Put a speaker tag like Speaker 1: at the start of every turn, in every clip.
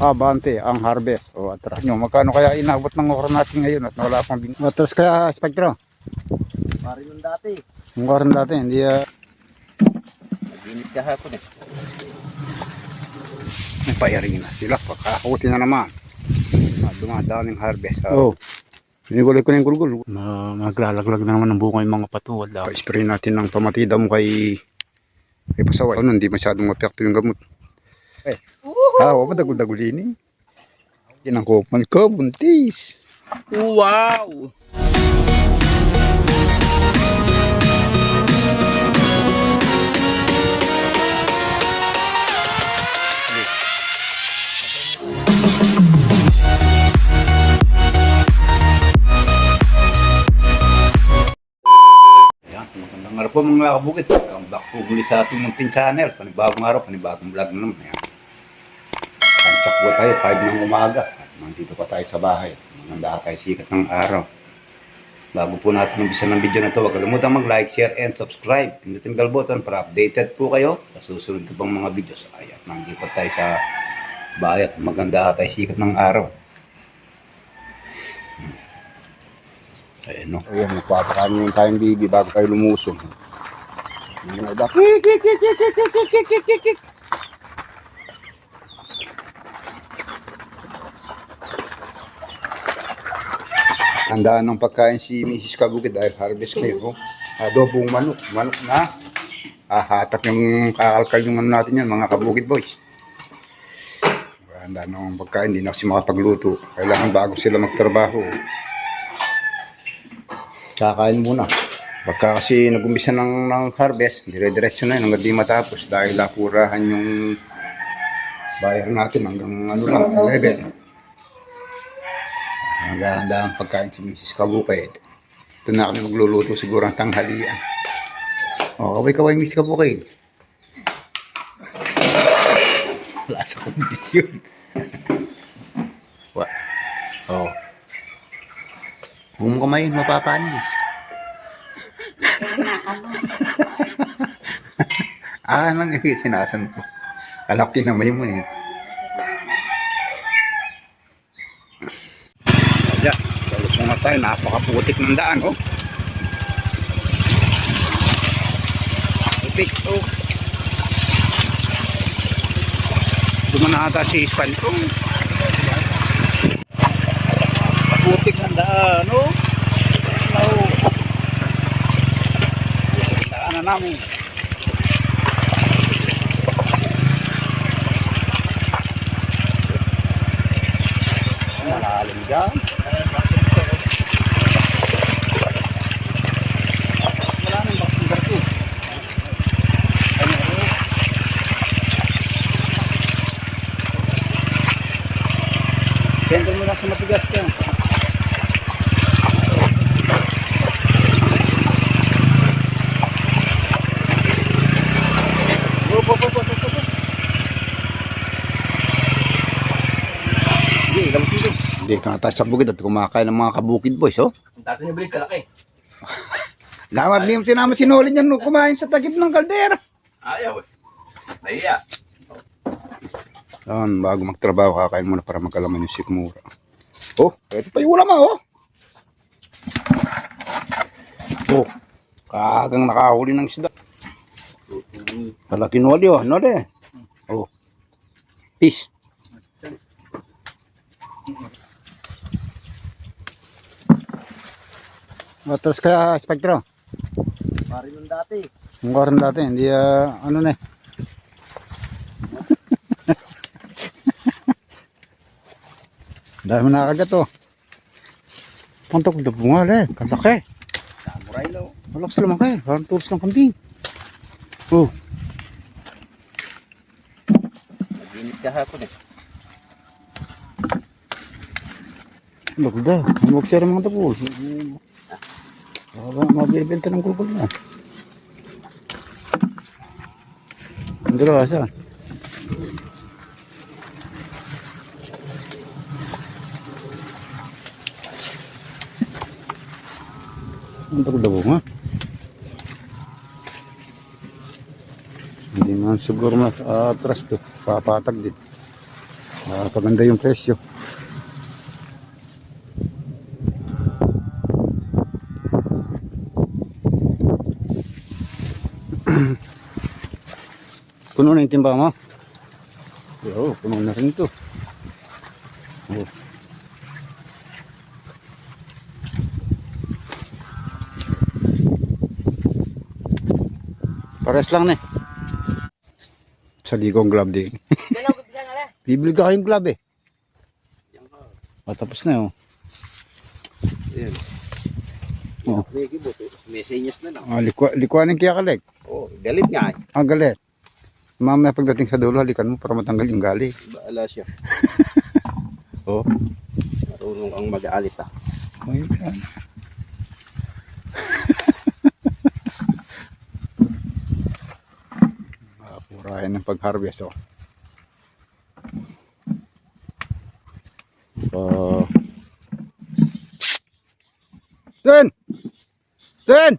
Speaker 1: abante ang harvest. O atras nyo, magkano kaya inabot ng oras natin ngayon at wala pang atras kaya Spectro?
Speaker 2: Pari nung dati.
Speaker 1: Ang oras dati, hindi
Speaker 2: Nag-init kahapon eh.
Speaker 1: may payaring na sila. Pagkakuti na naman. Dumadaan yung harvest. Oh. Siniguloy ko na yung gulgul. Maglalaglag na naman ng bunga yung mga patuwal. Pa-spray natin ng pamatida mo kay pasaway. Ano, hindi masyadong mapekto yung gamot. Eh, wala pa dagul-dagulini. Yan ang kupan ko, buntis.
Speaker 2: Wow!
Speaker 1: Magandang araw po mga kabukid. Welcome back po muli sa ating munting channel. Panibagong araw, panibagong vlog na naman. Kansak po tayo, 5 ng umaga. At nandito pa tayo sa bahay. Maganda tayo sikat ng araw. Bago po natin umpisa ng video na ito, huwag kalimutan mag-like, share, and subscribe. Pindutin bell button para updated po kayo sa susunod ko pang mga videos. Ayan, nandito pa tayo sa bahay at maganda tayo sikat ng araw. Ayan, no? Ayan, magpapakanin yung tayong bibi bago tayo lumusong. Yung iba, kik. Handaan ng pagkain si Mrs. Kabukid dahil harvest kayo. Adobong manok. Manok na. Hatak yung kakalkal yung ano natin yan, mga Kabukid boys. Handaan ng pagkain, hindi na kasi makapagluto. Kailangan bago sila magtrabaho. Kakain muna. Pagka kasi nag-umpisa ng harvest, dire-diretso na yun hanggang di matapos dahil apurahan yung bayar natin hanggang ano lang, 11. Maganda ang pagkain si Mrs. Kabukid. Ito na kami magluluto siguro ang tanghalian. O, kaway-kaway Mrs. Kabukid. Wala sa kondisyon. O. Kung kumain, mapapanis. Nang sinasan ko. Kalaki na may mo eh. Kaya, salusong na tayo. Napakaputik ng daan, oh. Putik, oh. Dumana ata si Hispan ko. Putik ng daan, oh. Daan na namin. Malalim dyan. Wala nang baksong garto. Sender mo lang sa matigas yan. Hindi ka tayo sa bukid at kumakain ng mga Kabukid boys, oh.
Speaker 2: Ang dati niya balik kalaki.
Speaker 1: Lamat din sinama sinulid yan kumain sa tagip ng kaldera.
Speaker 2: Ayaw eh. Nahiya.
Speaker 1: Yan, bago magtrabaho kakain muna para magkalaman yung sikmura. Oh, ito pa yung ulam, oh. Oh, kagang nakahuli ng isda. Talaking wali, oh. Node. Oh. Fish. Matras kaya Spectro?
Speaker 2: Pari nung dati.
Speaker 1: Ang oras dati, hindi ano na eh. Dahil mo nakakagat, oh. Puntok na bungal eh, kalaki.
Speaker 2: Samurai no.
Speaker 1: Malakas na lumaki, parang tulos ng kambing. Oh.
Speaker 2: Nag-init kahapon eh.
Speaker 1: Lagda, magsira mga tapos. Mabibenta ng gulgul na. Ang dalawa siya. Ang dagdago nga. Hindi man siguro mas atras to. Papatag din. Paganda yung presyo. Puno na yung timba mo? Oo, puno na rin ito. Oh. Pares lang na eh. Sa ligong glove din. Bibili ka kayong glove eh. Tapos na oh.
Speaker 2: Ayan.
Speaker 1: Oh.
Speaker 2: May kibot. May senyas na lang.
Speaker 1: Likuanin kaya kalig.
Speaker 2: Oh, galit nga eh.
Speaker 1: Ang galit. Mamaya pagdating sa dulo, halikan mo para matanggal yung gali.
Speaker 2: Baala siya.
Speaker 1: Oh.
Speaker 2: Marunong ang mag-aalit ah.
Speaker 1: Ay, yan. Purahin ng pag-harvest oh. Ten! Ten!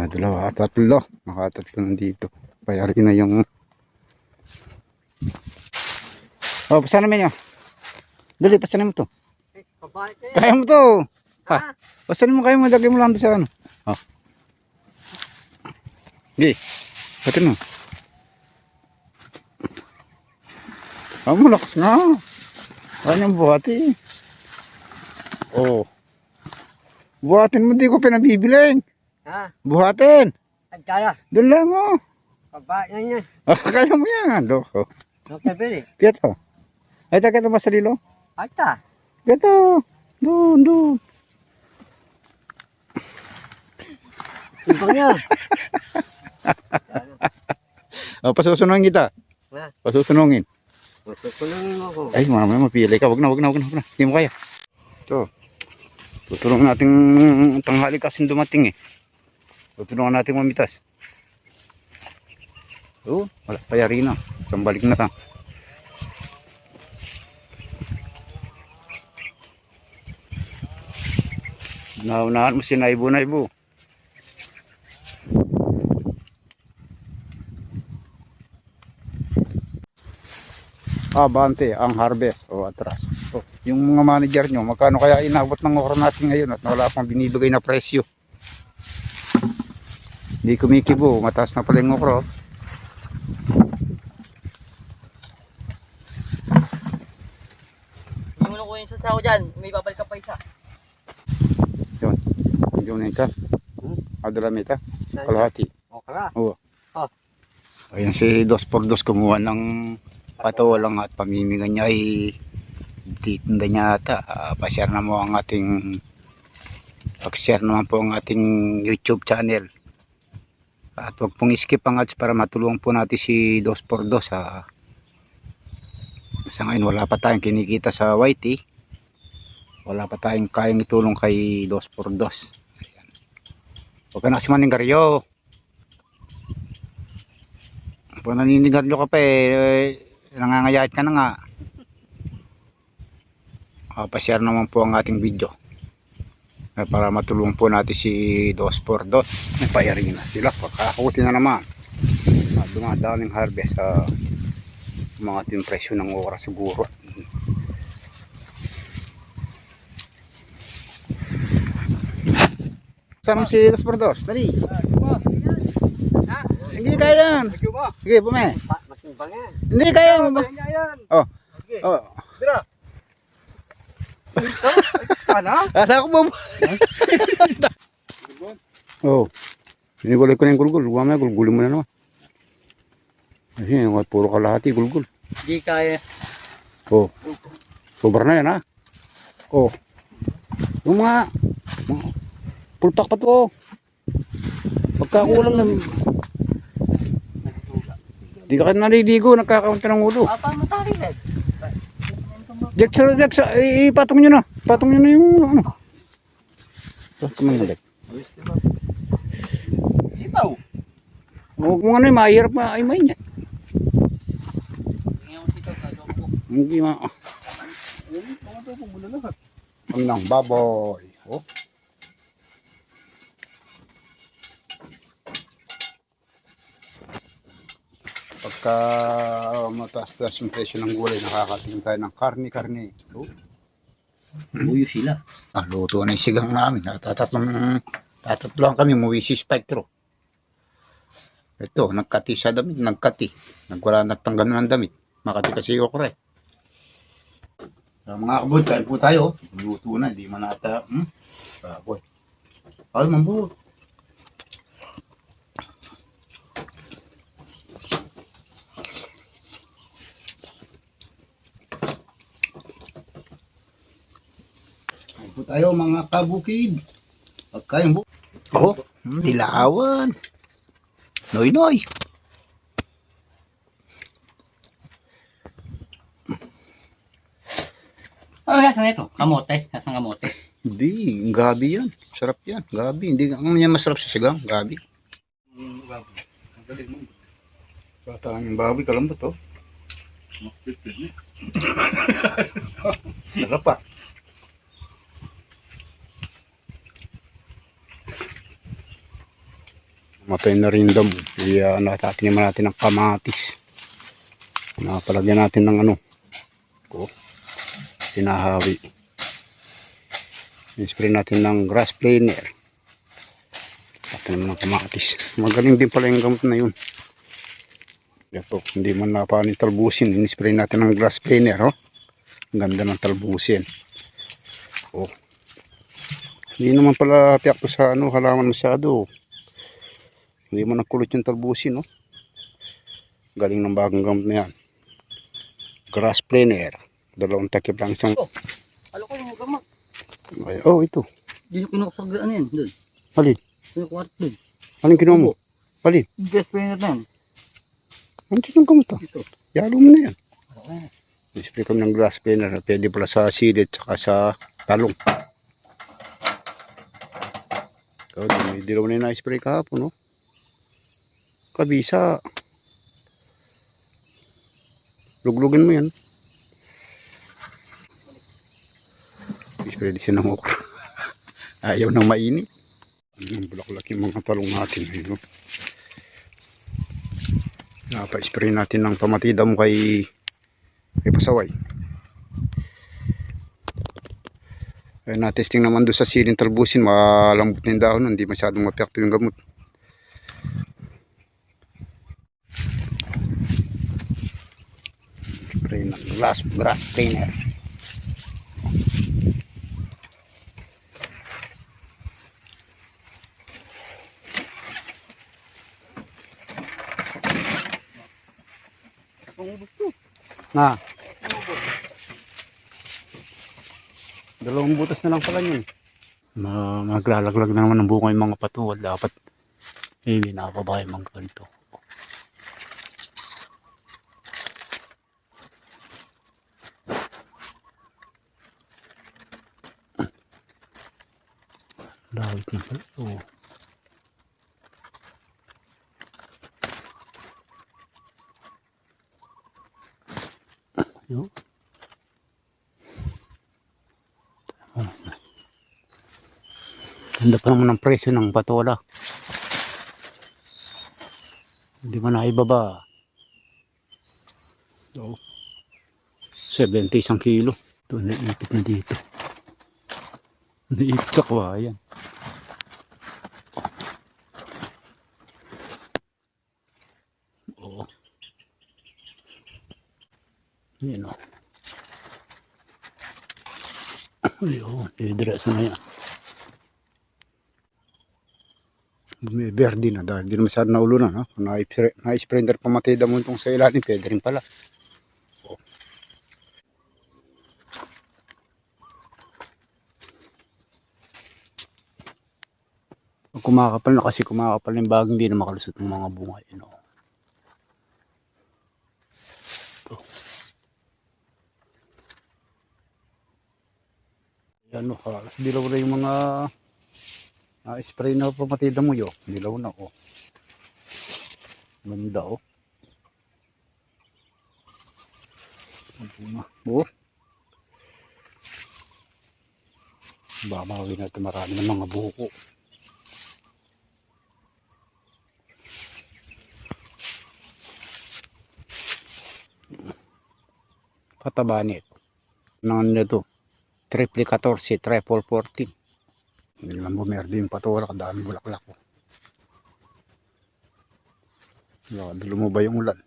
Speaker 1: Dalawa, tatlo. Nakatatlo nandito. Payari na yung... Oh, pasanin mo nyo. Dali, pasanin mo to. Kaya mo to. Ha? Pasanin mo kayo mo. Lagay mo lang doon sa ano. Oh. Sige. Patin mo. Malakas nga. Kanyang buhati. Oh. Buhatin mo, di ko pinabibiling.
Speaker 3: Ha?
Speaker 1: Buhatin.
Speaker 3: Agkala.
Speaker 1: Doon lang oh.
Speaker 3: Pabait na yan.
Speaker 1: Kaya mo yan. Do.
Speaker 3: Okay, Billy.
Speaker 1: Kito. Ay, kita ba sa lilo?
Speaker 3: Ata.
Speaker 1: Kito. Doon.
Speaker 3: Ibang yan.
Speaker 1: Pasusunungin kita.
Speaker 3: Ha?
Speaker 1: Pasusunungin.
Speaker 3: Matutunangin mo ko.
Speaker 1: Ay, mamaya mapili ka. Wag na. Hindi mo kaya. Ito. Tutulungan natin tanghali kasi dumating eh. Tutulungan natin mamitas. Oh, wala payari na. Sambalik na lang. Naunahan mo si Naibo. Bante, ang harvest o atras. So, yung mga manager nyo, magkano kaya inabot ng okra natin ngayon at wala pang binibigay na presyo. Hindi kumikibo, mataas na pala yung okra.
Speaker 3: Hindi mo na kunin sa saho dyan. May babalik ka pa isa.
Speaker 1: Yung na ito. Adalamita. Kalahati.
Speaker 3: Okra.
Speaker 1: Oo.
Speaker 3: Oh.
Speaker 1: Ayan si 2x2 kumuha ng patulang at pamimigan niya ay titinda niya ata. Pa-share na mo ang ating pag-share naman po ang ating YouTube channel. At huwag pong skip ang ads para matulungan po natin si 2x2 sa ngayon wala pa tayong kinikita sa YT. Wala pa tayong kayang itulong kay 2x2. Ayan. Huwag ka na kasi maninggaryo. Kung naninigaryo ka pa nangangayait ka na nga. Pa-share naman po ang ating video para matulungan po natin si 2x2. May payarin na sila. Pagkakuti na naman. Dumadaming harvest sa mga ating presyo ng okra siguro. Sama si 2x2. Dali. Hindi kaya yan. Sige, pume.
Speaker 3: Matimbang yan.
Speaker 1: Hindi kaya mo ba? Oh. Oh.
Speaker 2: Dira. Sana?
Speaker 1: Kala ko ba? Oh. Sinigulay ko na yung gulgul. Mamaya gulgulin mo na naman. Kasi puro kalahati gulgul.
Speaker 3: Hindi kaya.
Speaker 1: Oh. Sobra na yan ha. Oh. Yung mga pulpak pa to. Pagkakulang ng di ka naliligo, nagkakaunti ng ulo.
Speaker 3: Apa mo tali rin?
Speaker 1: Jack, ipatong nyo na. Patong nyo na yung ano. Kumang nalit.
Speaker 2: Sitaw.
Speaker 1: Huwag mo ano, mahirap ay may niya.
Speaker 3: Tingnan mo sitaw sa doon ko.
Speaker 1: Hindi ma.
Speaker 2: Mga ito, muna lahat.
Speaker 1: Ang nang baboy. Oh. Pagka mataas-taas yung presyo ng gulay, nakakatingin tayo ng karni-karni. Oh.
Speaker 3: Uyo sila.
Speaker 1: Luto na yung sigang namin. Tatatloan kami, umuwi si Spectro. Ito, nagkati sa damit, nagkati. Nagwala nagtanggal ng damit. Makati kasi yung okra eh. Mga kabod, kain po tayo. Luto na, di man nata. Baboy. Ay, mambo. Kain po tayo mga kabukid. Pagkain po. Oh, dilawan. Noy, noy.
Speaker 3: Ano lasa nito? Kamote. Lasang kamote.
Speaker 1: Hindi, gabi yan. Sarap yan, gabi. Hindi ang yan masarap sa sigang, gabi. Bata yung baboy, kalambot oh. Sarap pa. Matay na rin daw. Kaya natatingin natin ng kamatis. Napalagyan natin ng ano. Sinahawi. I-spray natin ng grass planer. At naman ng kamatis. Magaling din pala yung gamot na yun. Ito, hindi man napanin talbusin. I-spray natin ng grass planer. Oh. Ang ganda ng talbusin. Oh. Hindi naman pala tiyak to sa ano, halaman masyado. Hindi man nakulot yung talbusin. Oh. Galing ng bagong gamot na yan. Grass planer. 2 takip lang isang.
Speaker 3: Oh, alo ko yung gamot.
Speaker 1: Ay, oh, ito.
Speaker 3: Hindi nyo kinukapag ano yan. Doon.
Speaker 1: Alin?
Speaker 3: Kinukuha doon.
Speaker 1: Alin kinuha mo? Alin?
Speaker 3: Best friend na yan.
Speaker 1: Andiyan yung gamot ah.
Speaker 3: Ito.
Speaker 1: Yalo mo na yan.
Speaker 3: Okay.
Speaker 1: I-spray kami ng grass planer. Pwede pala sa silid saka sa talong. So, dilaw na yung na-spray kahapon, no? Kabisa. Luglugin mo yan. I-spray din siya ng okra. Ayaw nang mainit. Ang bulaklak yung mga talong natin. Ayun, no? Napa-spray natin ng pamatida mo kay pasaway. Ay, na-testing naman doon sa siling talbusin, malambot na yung dahon, hindi masyadong mapekto yung gamot. Spray ng grass cleaner. Na. 2 butas na lang pala yun. Maglalaglag na naman ng bunga yung mga patuwal. Dapat nakababa yung mga ganito. Lawit na pala. Oh. Yun. Ganda pa naman ang presyo ng patola. Hindi man naibaba. So, 70 isang kilo. Ito, naipit na dito. Naipit sa kawayan. Oo. Yan o. Ayun, didiretso na yan. May verde na dahil di na masyado naulunan. Na-sprayer pamatida mo itong sa ilalim, pwede rin pala. Oh. Kumakapal na kasi kumakapal yung bagong, hindi na makalusot ng mga bunga. You know. Ito. Yan o, halos dilaw na yung mga spray na pamatida mo yun. Dilaw na o. Ganda o. Oh. Babawi natin marami ng mga buko. Pataba nito. Nang nito. Triple 14, triple 14. Hindi lang bumerde yung patola, kadami bulaklak ko. Grabe, lumubay yung ulan.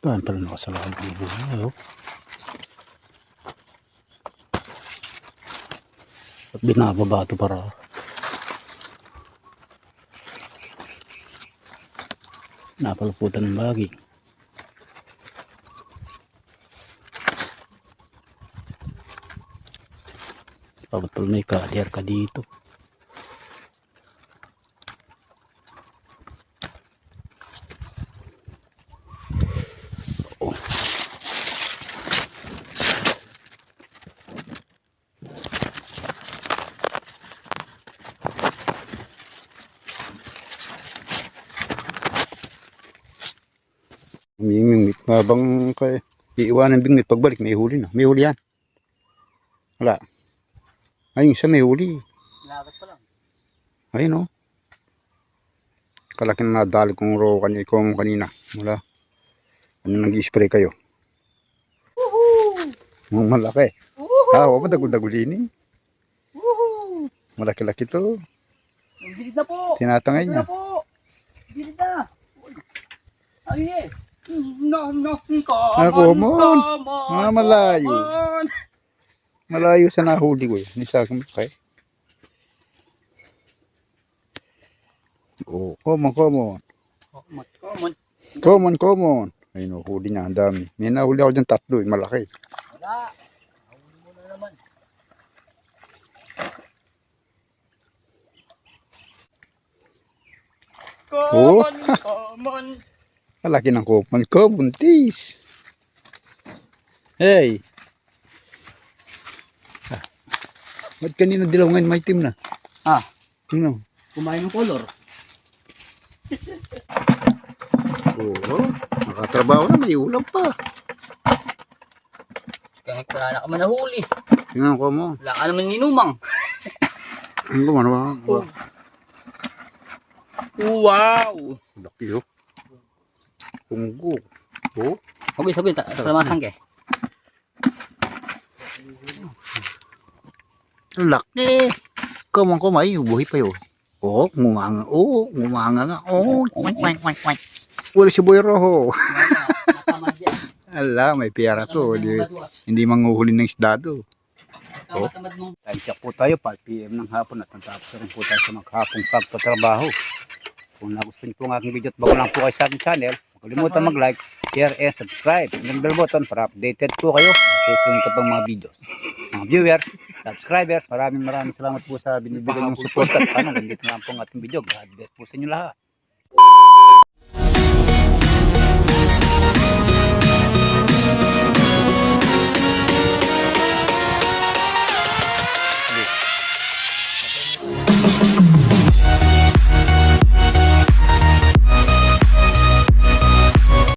Speaker 1: Dahil pala nakasalabog yung buhay, oh. At binababa ito para napalaputan ng bagi. Pagpapal may kader ka dito. Oh. Umimingit habang kay iiwanan bingit pagbalik may huli na. May huli yan. Wala. Ayun siya may huli.
Speaker 3: Lagat pa lang.
Speaker 1: Ayun, oh. Kalaki na nadali kong row kanina, ikaw mo kanina. Wala. Ano nag-i-spray kayo? Woohoo! Malaki.
Speaker 3: Woohoo!
Speaker 1: Ah, wala dagul-dagulini.
Speaker 3: Woohoo!
Speaker 1: Malaki-laki to.
Speaker 3: Bilid na po!
Speaker 1: Tinatangay
Speaker 3: Bilid
Speaker 1: niya.
Speaker 3: na po! Bilid na! Ay eh!
Speaker 1: Ako mo. Ah, malayo. Malayo sa nahuli ko eh. Nisa kang kay. Oh, common. Common. Ayun, oh, huli niya. Ang dami. May nahuli ako dyan 3 eh. Malaki.
Speaker 3: Wala! Nahuli mo na naman.
Speaker 1: Oh.
Speaker 3: Common!
Speaker 1: Malaki ng common. Common tis. Hey. Ah. Ba't kanina dilaw ngayon may team na?
Speaker 3: Ah,
Speaker 1: Tingnan.
Speaker 3: kumain ng color.
Speaker 1: Oo. Nakatrabaho na. May ulam pa.
Speaker 3: Kaya wala na ka man nahuli.
Speaker 1: Tingnan ko mo.
Speaker 3: Wala ka naman ninumang.
Speaker 1: Ang gumano ba?
Speaker 3: Wow!
Speaker 1: Laki oh. Tunggo. Oh.
Speaker 3: Sabi, salamasang ke.
Speaker 1: Laki. Kumang kumay. Buhay pa yun. Oh, ngumanga. Oh, ngumanga nga. Oh, wait. Wala si Boy Rojo.
Speaker 3: Natamad yan.
Speaker 1: Ala, may piyara to. Hindi manguhuli ng isda to.
Speaker 3: Natamad mong.
Speaker 1: Tansya po tayo, 5 PM ng hapon at natapos na rin po tayo sa maghapong pagpatrabaho. Kung nagustuhan niyo po ang aking video at bago lang po kayo sa aking channel, huwag kalimutan mag-like, share, and subscribe. And bell button para updated po kayo sa susunod ka pang mga video. Mga viewers, subscribers, maraming salamat po sa binibigay niyong support at sana nandito na lang po ang ating video. God bless po sa inyo lahat.